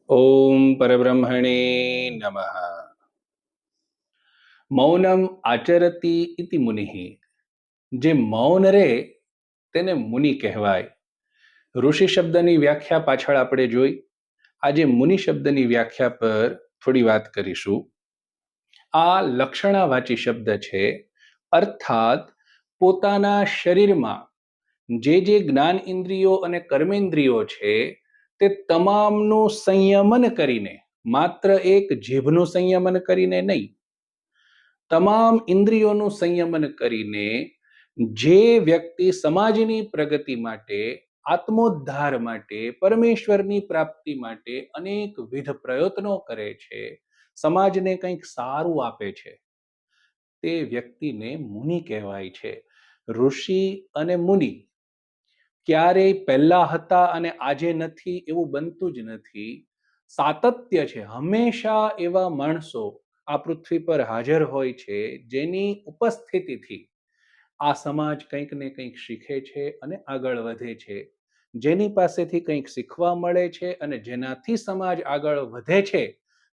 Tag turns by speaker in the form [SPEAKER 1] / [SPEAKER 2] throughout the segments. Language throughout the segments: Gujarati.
[SPEAKER 1] ઓમ પરબ્રહ્મણે નમઃ. મૌનમ આચરતિ ઇતિ મુનિઃ. જે મૌન રે તેને મુનિ કહેવાય. ઋષિ શબ્દની વ્યાખ્યા પાછળ આપણે જોઈ. આજે મુનિ શબ્દની વ્યાખ્યા પર થોડી વાત કરીશું. આ લક્ષણાવાચી શબ્દ છે, અર્થાત પોતાના શરીરમાં જે જ્ઞાન ઇન્દ્રિયો અને કર્મેન્દ્રિયો છે તે તમામનું સંયમન કરીને, માત્ર એક જીભનું સંયમન કરીને નહીં, તમામ ઇન્દ્રિયોનું સંયમન કરીને જે વ્યક્તિ સમાજની પ્રગતિ માટે, આત્મોદ્ધાર માટે, પરમેશ્વરની પ્રાપ્તિ માટે અનેકવિધ પ્રયત્નો કરે છે, સમાજને કંઈક સારું આપે છે, તે વ્યક્તિને મુનિ કહેવાય છે. ઋષિ અને મુનિ ક્યારેય પહેલા હતા અને આજે નથી એવું બનતું જ નથી. સાતત્ય છે. હંમેશા એવા માણસો આ પૃથ્વી પર હાજર હોય છે જેની ઉપસ્થિતિથી આ સમાજ કંઈક ને કંઈક શીખે છે અને આગળ વધે છે, જેની પાસેથી કંઈક શીખવા મળે છે અને જેનાથી સમાજ આગળ વધે છે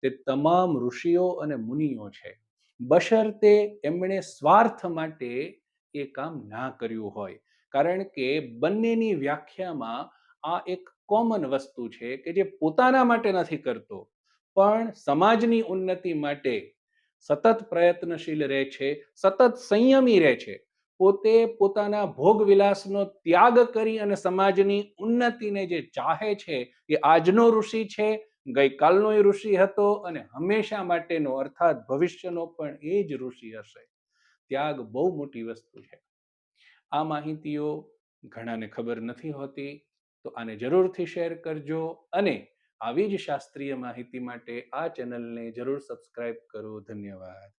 [SPEAKER 1] તે તમામ ઋષિઓ અને મુનિઓ છે, બશર્તે એમણે સ્વાર્થ માટે એ કામ ના કર્યું હોય. કારણ કે બંનેની વ્યાખ્યામાં આ એક કોમન વસ્તુ છે કે જે પોતાના માટે નથી કરતો પણ સમાજની ઉન્નતિ માટે સતત પ્રયત્નશીલ રહે છે, સતત સંયમી રહે છે, પોતે પોતાના ભોગ વિલાસનો ત્યાગ કરી અને સમાજની ઉન્નતિને જે ચાહે છે એ આજનો ઋષિ છે, ગઈકાલનો ઋષિ હતો અને હંમેશા માટેનો અર્થાત ભવિષ્યનો પણ એ જ ઋષિ હશે. ત્યાગ બહુ મોટી વસ્તુ છે. આ માહિતીઓ ઘણાને ખબર નથી હોતી, તો આને જરૂરથી શેર કરજો અને આવી જ શાસ્ત્રીય માહિતી માટે આ ચેનલને જરૂર સબસ્ક્રાઇબ કરો. ધન્યવાદ.